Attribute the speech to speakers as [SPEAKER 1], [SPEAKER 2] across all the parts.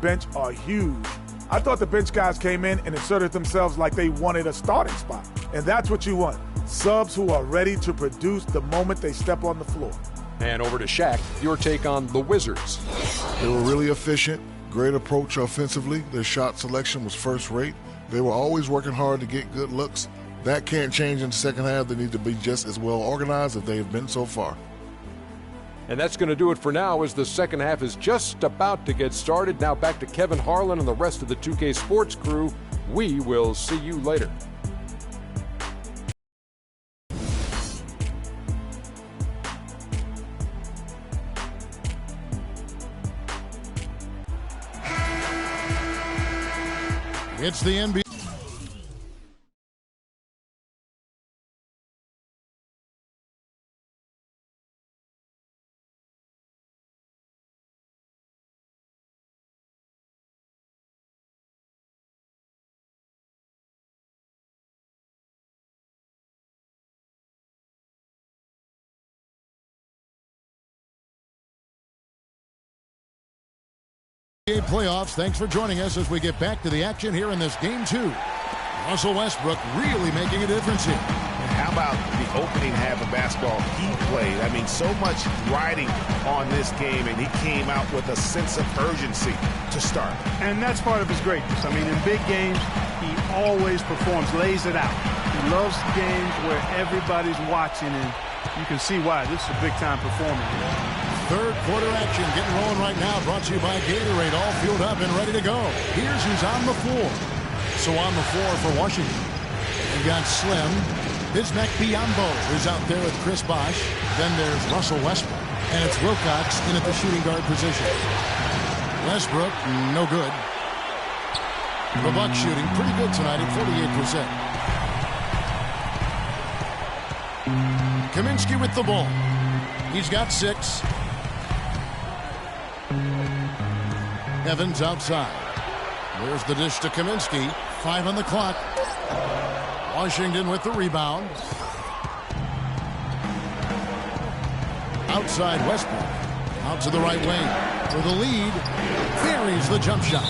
[SPEAKER 1] Bench are huge. I thought the bench guys came in and inserted themselves like they wanted a starting spot. And that's what you want. Subs who are ready to produce the moment they step on the floor.
[SPEAKER 2] And over to Shaq, your take on the Wizards.
[SPEAKER 3] They were really efficient, great approach offensively. Their shot selection was first rate. They were always working hard to get good looks. That can't change in the second half. They need to be just as well organized as they have been so far.
[SPEAKER 2] And that's going to do it for now as the second half is just about to get started. Now back to Kevin Harlan and the rest of the 2K Sports crew. We will see you later.
[SPEAKER 4] It's the NBA. Playoffs. Thanks for joining us as we get back to the action here in this game 2. Russell Westbrook really making a difference here.
[SPEAKER 5] And how about the opening half of basketball he played? I mean, so much riding on this game, and he came out with a sense of urgency to start.
[SPEAKER 6] And that's part of his greatness. I mean, in big games, he always performs, lays it out. He loves games where everybody's watching, and you can see why. This is a big-time performance.
[SPEAKER 4] Third quarter action getting rolling right now, brought to you by Gatorade, all fueled up and ready to go. Here's who's on the floor. So on the floor for Washington, we got Slim. Bismack Biyombo is out there with Chris Bosh. Then there's Russell Westbrook, and it's Wilcox in at the shooting guard position. Westbrook, no good. The Bucks shooting pretty good tonight at 48%. Kaminsky with the ball. He's got 6. Evans outside. There's the dish to Kaminsky. 5 on the clock. Washington with the rebound. Outside Westbrook. Out to the right wing. For the lead. Buries the jump shot.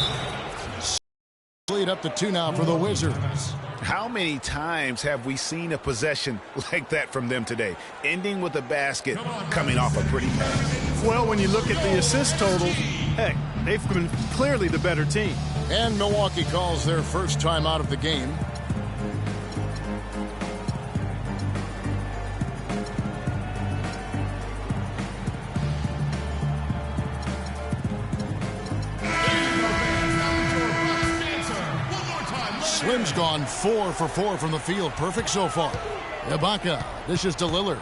[SPEAKER 4] Lead up to 2 now for the Wizards.
[SPEAKER 5] How many times have we seen a possession like that from them today? Ending with a basket, coming off a pretty pass.
[SPEAKER 6] Well, when you look at the assist totals, heck, they've been clearly the better team.
[SPEAKER 4] And Milwaukee calls their first time out of the game. Slim's gone 4 for 4 from the field. Perfect so far. Ibaka dishes to Lillard.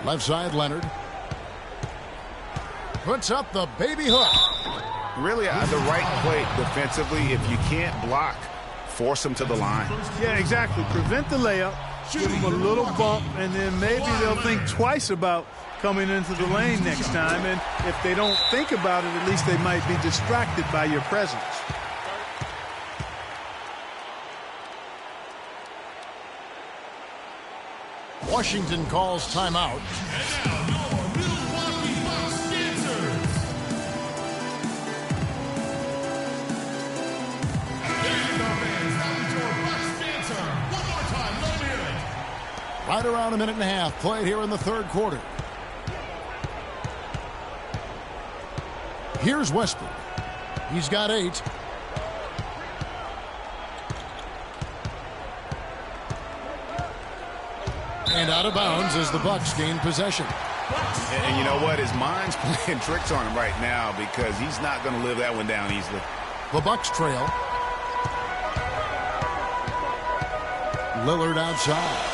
[SPEAKER 4] Left side, Leonard. Puts up the baby hook.
[SPEAKER 5] Really the right play defensively. If you can't block, force them to the line.
[SPEAKER 6] Yeah, exactly. Prevent the layup. Give them a little bump, and then maybe they'll think twice about coming into the lane next time. And if they don't think about it, at least they might be distracted by your presence.
[SPEAKER 4] Washington calls timeout.
[SPEAKER 7] And now your Milwaukee Bucks dancers. And the fans, now your Bucks dancer. One more time, let me hear it.
[SPEAKER 4] Right around a minute and a half played here in the third quarter. Here's Westbrook. He's got 8. And out of bounds as the Bucks gain possession.
[SPEAKER 5] And you know what? His mind's playing tricks on him right now because he's not going to live that one down easily.
[SPEAKER 4] The Bucks trail. Lillard outside.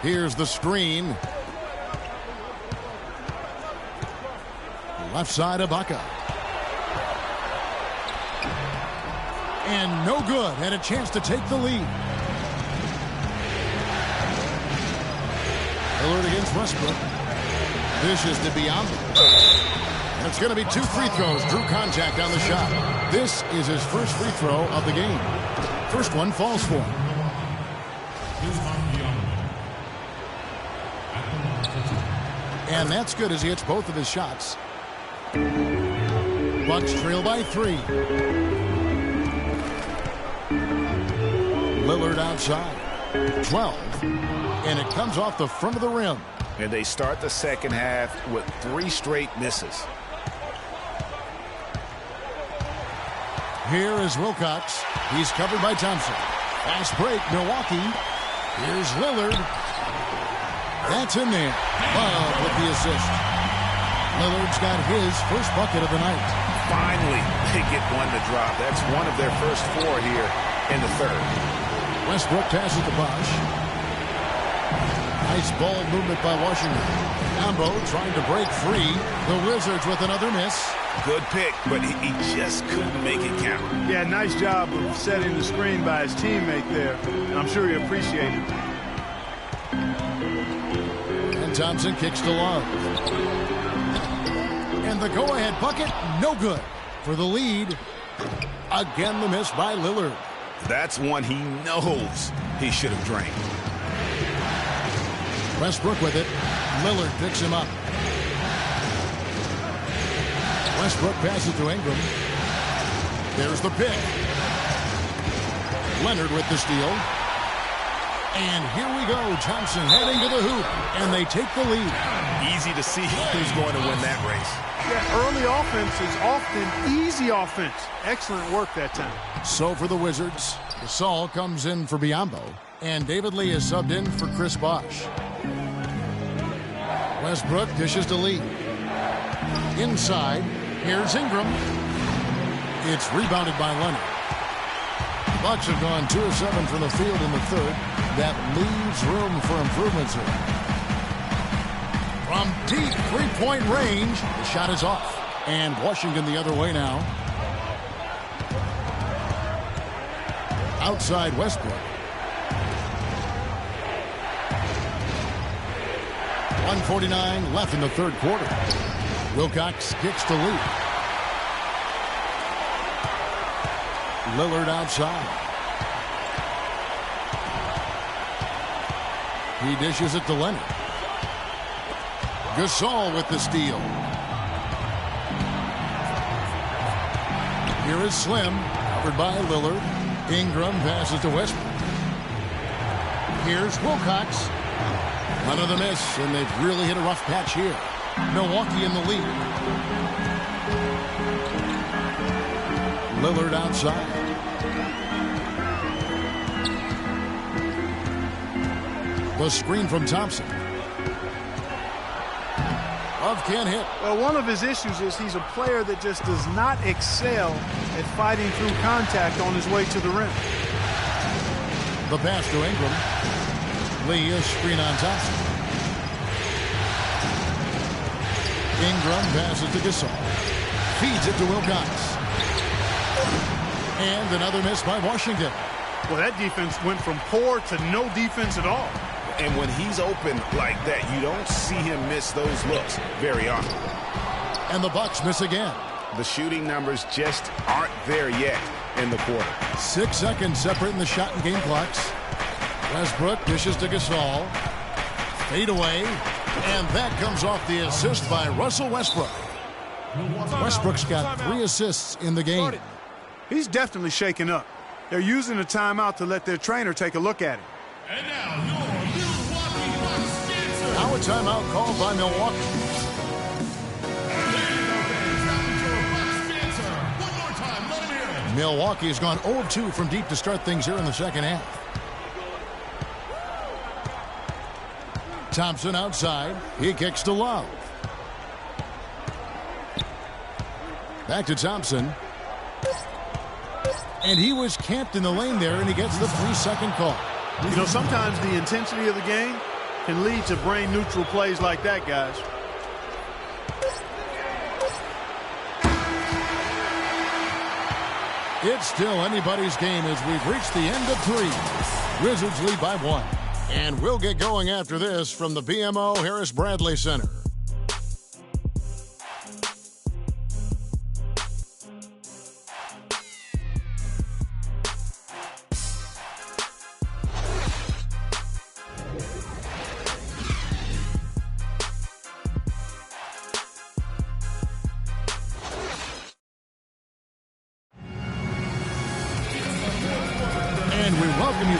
[SPEAKER 4] Here's the screen. Left side, Ibaka. And no good. And a chance to take the lead. Lillard against Westbrook. Dishes to Biyombo. And it's going to be 2 free throws. Drew contact on the shot. This is his first free throw of the game. First one falls for him. And that's good as he hits both of his shots. Bucks trail by 3. Lillard outside. 12. And it comes off the front of the rim.
[SPEAKER 5] And they start the second half with 3 straight misses.
[SPEAKER 4] Here is Wilcox. He's covered by Thompson. Fast break, Milwaukee. Here's Lillard. That's in there. Love with the assist. Lillard's got his first bucket of the night.
[SPEAKER 5] Finally, they get one to drop. That's one of their first 4 here in the third.
[SPEAKER 4] Westbrook passes to Bosh. Nice ball movement by Washington. Ambo trying to break free. The Wizards with another miss.
[SPEAKER 5] Good pick, but he just couldn't make it count.
[SPEAKER 6] Yeah, nice job of setting the screen by his teammate there. And I'm sure he appreciated it.
[SPEAKER 4] And Thompson kicks to Love. And the go-ahead bucket, no good. For the lead, again the miss by Lillard.
[SPEAKER 5] That's one he knows he should have drained.
[SPEAKER 4] Westbrook with it. Lillard picks him up. Westbrook passes to Ingram. There's the pick. Leonard with the steal. And here we go. Thompson heading to the hoop. And they take the lead.
[SPEAKER 5] Easy to see who's going to win that race.
[SPEAKER 6] Yeah, early offense is often easy offense. Excellent work that time.
[SPEAKER 4] So for the Wizards, Gasol comes in for Biyombo. And David Lee is subbed in for Chris Bosh. Westbrook dishes to Lee. Inside, here's Ingram. It's rebounded by Leonard. The Bucks have gone 2 of 7 from the field in the third. That leaves room for improvements here. From deep three-point range, the shot is off. And Washington the other way now. Outside Westbrook. 1:49 left in the third quarter. Wilcox kicks to Lee. Lillard outside. He dishes it to Leonard. Gasol with the steal. Here is Slim, covered by Lillard. Ingram passes to Westbrook. Here's Wilcox. Another miss, and they've really hit a rough patch here. Milwaukee in the lead. Lillard outside. The screen from Thompson. Love can't hit.
[SPEAKER 6] Well, one of his issues is he's a player that just does not excel at fighting through contact on his way to the rim.
[SPEAKER 4] The pass to Ingram. Lee is screen on Thompson. Ingram passes to Gasol. Feeds it to Wilcox. And another miss by Washington.
[SPEAKER 6] Well, that defense went from poor to no defense at all.
[SPEAKER 5] And when he's open like that, you don't see him miss those looks very often.
[SPEAKER 4] And the Bucks miss again.
[SPEAKER 5] The shooting numbers just aren't there yet in the quarter.
[SPEAKER 4] 6 seconds separating the shot and game clocks. Westbrook dishes to Gasol. Fade away. And that comes off the assist by Russell Westbrook. Westbrook's got 3 assists in the game.
[SPEAKER 6] He's definitely shaken up. They're using a timeout to let their trainer take a look at him.
[SPEAKER 7] And now, your Milwaukee Bucks dancer.
[SPEAKER 4] Now a timeout called by Milwaukee.
[SPEAKER 7] One more time, let him hear it.
[SPEAKER 4] Milwaukee has gone 0 of 2 from deep to start things here in the second half. Thompson outside. He kicks to Love. Back to Thompson. And he was camped in the lane there, and he gets the 3-second call.
[SPEAKER 6] You know, sometimes the intensity of the game can lead to brain-neutral plays like that, guys.
[SPEAKER 4] It's still anybody's game as we've reached the end of 3. Wizards lead by 1. And we'll get going after this from the BMO Harris Bradley Center.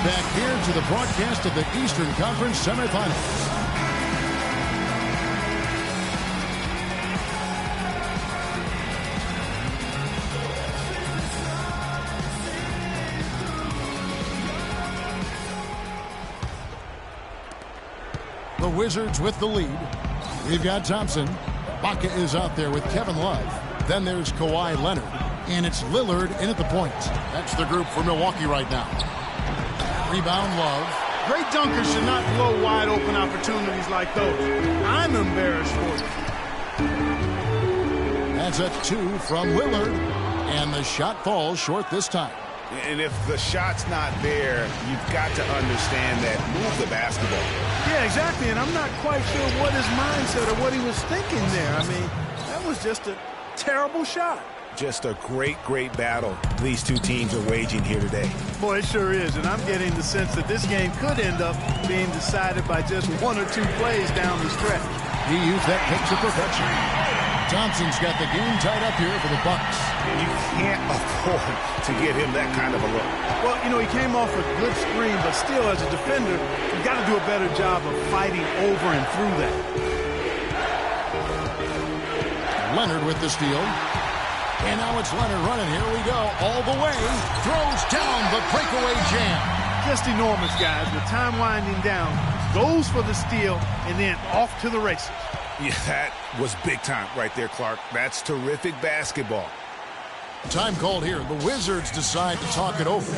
[SPEAKER 4] back here to the broadcast of the Eastern Conference semifinals. The Wizards with the lead. We've got Thompson. Baca is out there with Kevin Love. Then there's Kawhi Leonard. And it's Lillard in at the point. That's the group for Milwaukee right now. Rebound Love.
[SPEAKER 6] Great dunkers should not blow wide open opportunities like those. I'm embarrassed for you.
[SPEAKER 4] That's a 2 from Lillard. And the shot falls short this time.
[SPEAKER 5] And if the shot's not there, you've got to understand that. Move the basketball.
[SPEAKER 6] Yeah, exactly. And I'm not quite sure what his mindset or what he was thinking there. I mean, that was just a terrible shot.
[SPEAKER 5] Just a great battle these two teams are waging here today.
[SPEAKER 6] Boy, it sure is. And I'm getting the sense that this game could end up being decided by just 1 or 2 plays down the stretch.
[SPEAKER 4] He used that pick to perfection. Thompson's got the game tied up here for the Bucks.
[SPEAKER 5] You can't afford to give him that kind of a look.
[SPEAKER 6] Well, you know, he came off a good screen, but still, as a defender, you got to do a better job of fighting over and through that.
[SPEAKER 4] Leonard with the steal. And now it's Leonard running. Here we go. All the way. Throws down the breakaway jam.
[SPEAKER 6] Just enormous, guys. With time winding down, goes for the steal, and then off to the races.
[SPEAKER 5] Yeah, that was big time right there, Clark. That's terrific basketball.
[SPEAKER 4] Time called here. The Wizards decide to talk it over.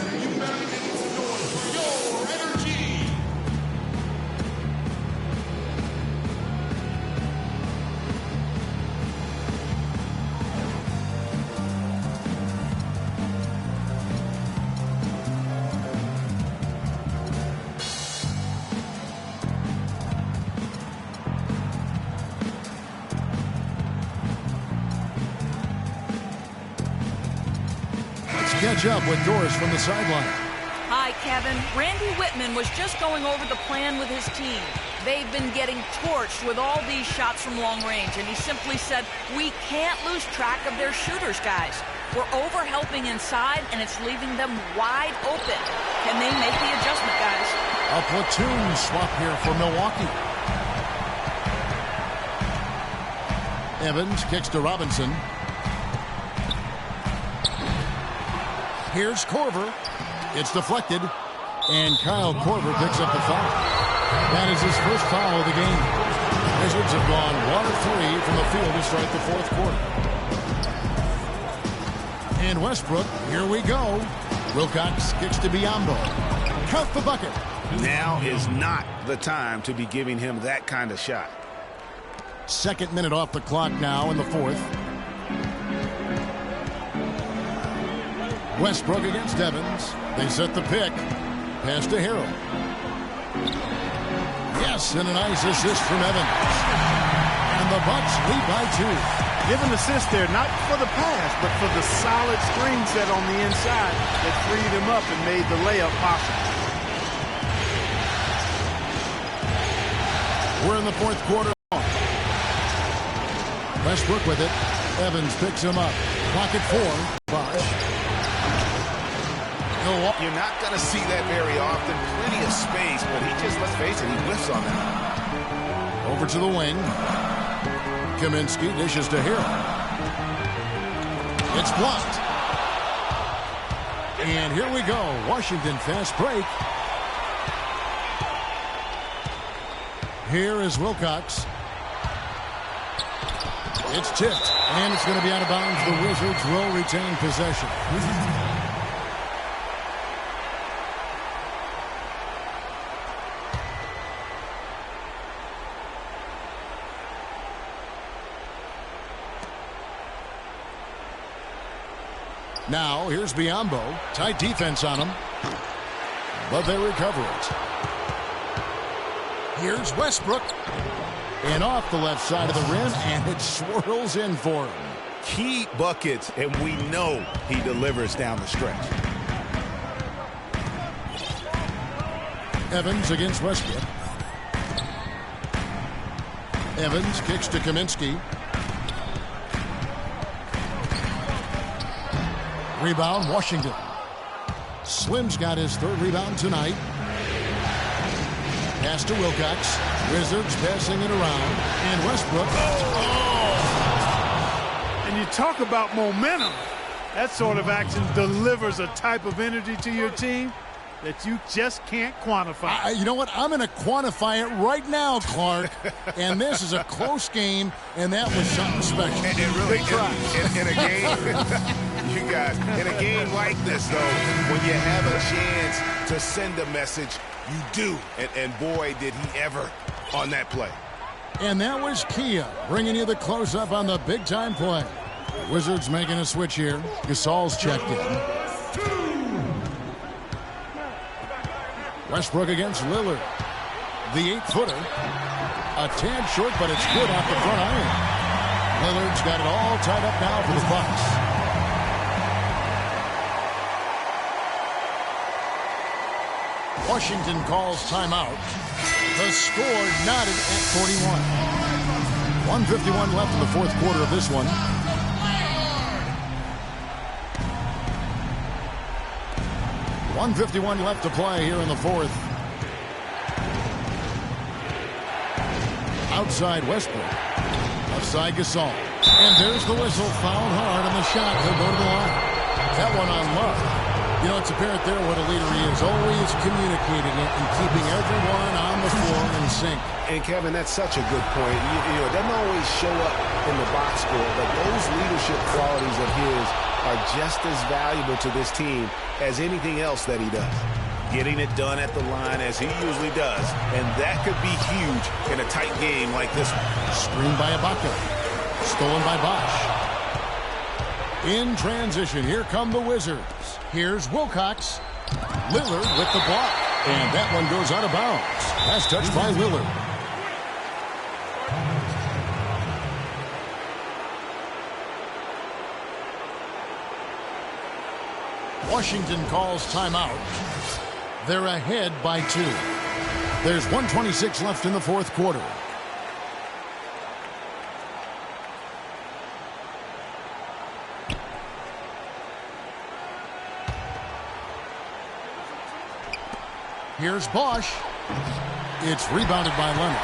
[SPEAKER 4] Catch up with Doris from the sideline.
[SPEAKER 8] Hi, Kevin. Randy Whitman was just going over the plan with his team. They've been getting torched with all these shots from long range, and he simply said, we can't lose track of their shooters, guys. We're over-helping inside, and it's leaving them wide open. Can they make the adjustment, guys?
[SPEAKER 4] A platoon swap here for Milwaukee. Evans kicks to Robinson. Here's Korver. It's deflected. And Kyle Korver picks up the foul. That is his first foul of the game. Wizards have gone 1 of 3 from the field to start the fourth quarter. And Westbrook, here we go. Wilcox kicks to Biyombo. Count the bucket.
[SPEAKER 5] Now is not the time to be giving him that kind of shot.
[SPEAKER 4] Second minute off the clock now in the fourth. Westbrook against Evans. They set the pick. Pass to Harrell. Yes, and a nice assist from Evans. And the Bucks lead by 2.
[SPEAKER 6] Give an assist there, not for the pass, but for the solid screen set on the inside that freed him up and made the layup possible.
[SPEAKER 4] We're in the fourth quarter. Westbrook with it. Evans picks him up. Clock at 4. Bosh.
[SPEAKER 5] You're not going to see that very often. Plenty of space, but he just, let's face it, he whiffs on that.
[SPEAKER 4] Over to the wing. Kaminsky dishes to Harrell. It's blocked. And here we go. Washington fast break. Here is Wilcox. It's tipped. And it's going to be out of bounds. The Wizards will retain possession. Now, here's Biyombo. Tight defense on him. But they recover it. Here's Westbrook. And off the left side of the rim, and it swirls in for him.
[SPEAKER 5] Key buckets, and we know he delivers down the stretch.
[SPEAKER 4] Evans against Westbrook. Evans kicks to Kaminsky. Rebound, Washington. Slim's got his 3rd rebound tonight. Pass to Wilcox. Wizards passing it around. And Westbrook.
[SPEAKER 6] And you talk about momentum. That sort of action delivers a type of energy to your team that you just can't quantify.
[SPEAKER 4] You know what? I'm going to quantify it right now, Clark. And this is a close game, and that was something special.
[SPEAKER 5] And really, in a game, you guys, in a game like this, though, when you have a chance to send a message, you do. And boy, did he ever on that play.
[SPEAKER 4] And that was Kia bringing you the close-up on the big-time play. Wizards making a switch here. Gasol's checked in. Westbrook against Lillard. The 8-footer. A tad short, but it's good off the front iron. Lillard's got it all tied up now for the Bucks. Washington calls timeout. The score knotted at 41. 1:51 left in the 4th quarter of this one. .151 left to play here in the 4th. Outside Westbrook. Left side Gasol. And there's the whistle. Fouled hard on the shot. He'll go to the line. That one on Love. You know, it's apparent there what a leader he is. Always communicating it and keeping everyone on the floor in sync.
[SPEAKER 5] And, Kevin, that's such a good point. You know, it doesn't always show up in the box score, but those leadership qualities of his are just as valuable to this team as anything else that he does. Getting it done at the line as he usually does, and that could be huge in a tight game like this one.
[SPEAKER 4] Screened by Ibaka. Stolen by Bosch. In transition, here come the Wizards. Here's Wilcox. Lillard with the block. And that one goes out of bounds. Last touch by Lillard. Washington calls timeout. They're ahead by 2. There's 1:26 left in the 4th quarter. Here's Bosch. It's rebounded by Leonard.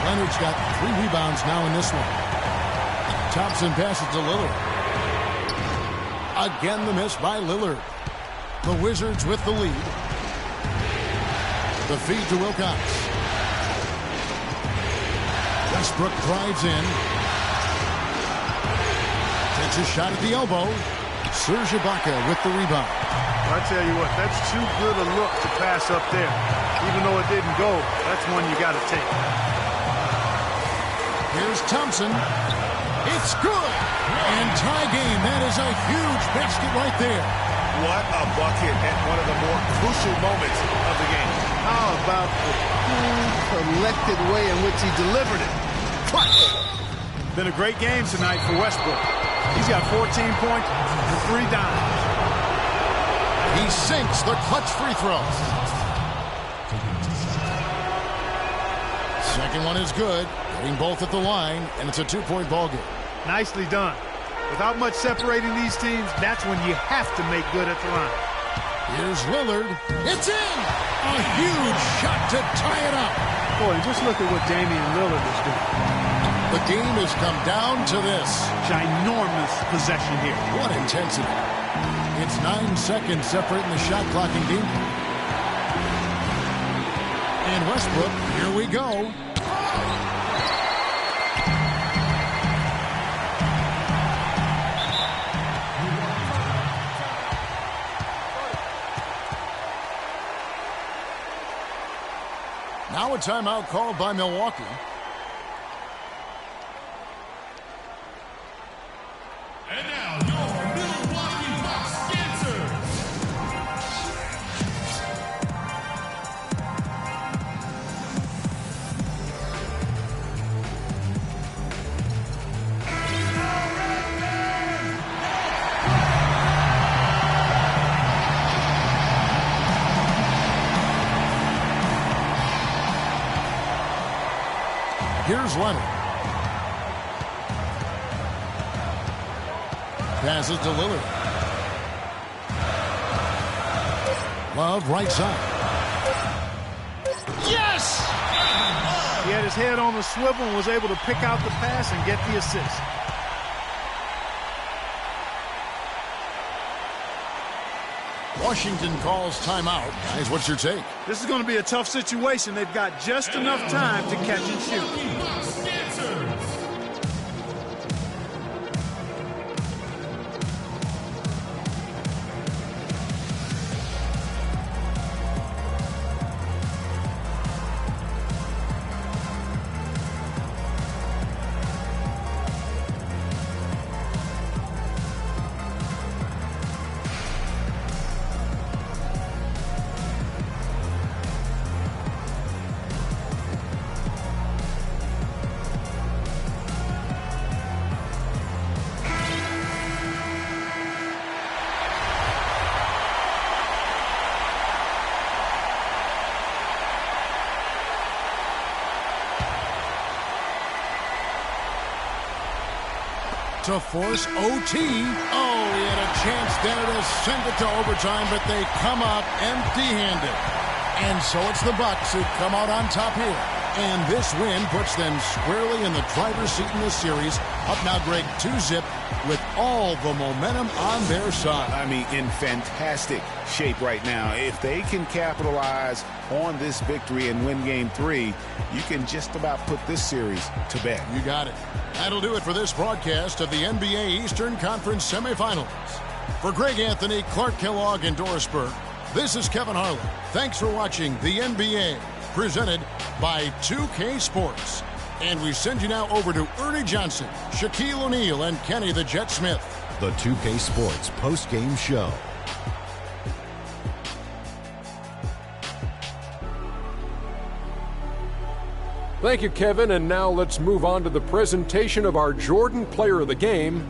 [SPEAKER 4] Leonard's got 3 rebounds now in this one. Thompson passes to Lillard. Again, the miss by Lillard. The Wizards with the lead. The feed to Wilcox. Westbrook drives in. Takes a shot at the elbow. Serge Ibaka with the rebound.
[SPEAKER 6] I tell you what, that's too good a look to pass up there. Even though it didn't go, that's one you got to take.
[SPEAKER 4] Here's Thompson. It's good. And tie game. That is a huge basket right there.
[SPEAKER 5] What a bucket at one of the more crucial moments of the game.
[SPEAKER 9] How about the cool, collected way in which he delivered it? Clutch.
[SPEAKER 6] Been a great game tonight for Westbrook. He's got 14 points and 3 dimes.
[SPEAKER 4] He sinks the clutch free throw. Second one is good. Getting both at the line, and it's a 2-point ball game.
[SPEAKER 6] Nicely done. Without much separating these teams, that's when you have to make good at the line.
[SPEAKER 4] Here's Lillard. It's in! A huge shot to tie it up.
[SPEAKER 6] Boy, just look at what Damian Lillard is doing.
[SPEAKER 4] The game has come down to this.
[SPEAKER 6] Ginormous possession here.
[SPEAKER 4] What intensity. It's 9 seconds separating the shot clock and game. And Westbrook, here we go. Now a timeout called by Milwaukee.
[SPEAKER 7] And now your Milwaukee Bucks dancers.
[SPEAKER 4] Here's Leonard. Passes to Lillard. Love right side. Yes!
[SPEAKER 6] He had his head on the swivel and was able to pick out the pass and get the assist.
[SPEAKER 4] Washington calls timeout. Guys, what's your take?
[SPEAKER 6] This is going to be a tough situation. They've got just enough time to catch and shoot.
[SPEAKER 4] To force OT. Oh, he had a chance there to send it to overtime, but they come up empty-handed. And so it's the Bucks who come out on top here. And this win puts them squarely in the driver's seat in this series. Up now, Greg, 2-zip with all the momentum on their side.
[SPEAKER 5] I mean, in fantastic shape right now. If they can capitalize on this victory and win Game 3, you can just about put this series to bed.
[SPEAKER 4] You got it. That'll do it for this broadcast of the NBA Eastern Conference Semifinals. For Greg Anthony, Clark Kellogg, and Doris Burke, this is Kevin Harlan. Thanks for watching the NBA, presented by 2K Sports. And we send you now over to Ernie Johnson, Shaquille O'Neal, and Kenny the Jet Smith.
[SPEAKER 10] The 2K Sports post-game show.
[SPEAKER 2] Thank you, Kevin. And now let's move on to the presentation of our Jordan Player of the Game,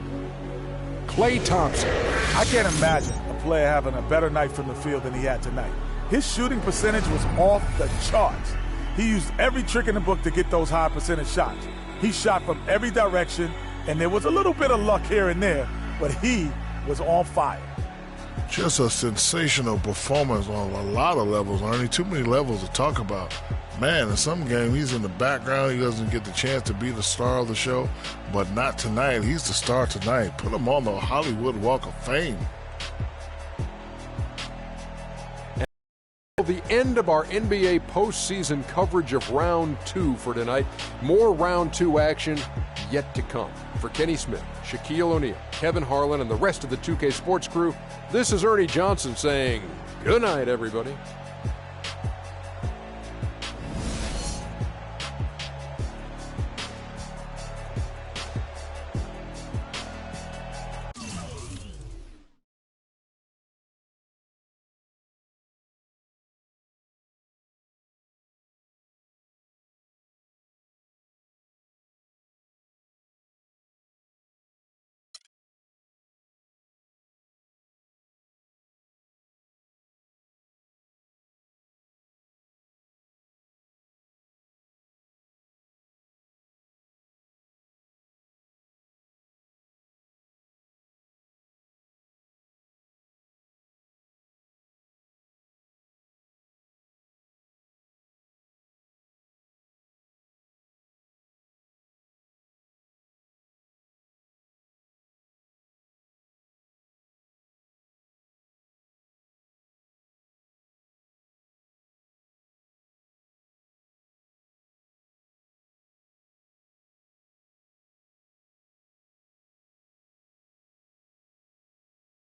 [SPEAKER 2] Klay Thompson.
[SPEAKER 1] I can't imagine a player having a better night from the field than he had tonight. His shooting percentage was off the charts. He used every trick in the book to get those high percentage shots. He shot from every direction, and there was a little bit of luck here and there, but he was on fire.
[SPEAKER 3] Just a sensational performance on a lot of levels, Ernie. Too many levels to talk about. Man, in some game, he's in the background. He doesn't get the chance to be the star of the show, but not tonight. He's the star tonight. Put him on the Hollywood Walk of Fame.
[SPEAKER 2] The end of our NBA postseason coverage of Round 2 for tonight. More Round 2 action yet to come. For Kenny Smith, Shaquille O'Neal, Kevin Harlan, and the rest of the 2K Sports crew, this is Ernie Johnson saying good night, everybody.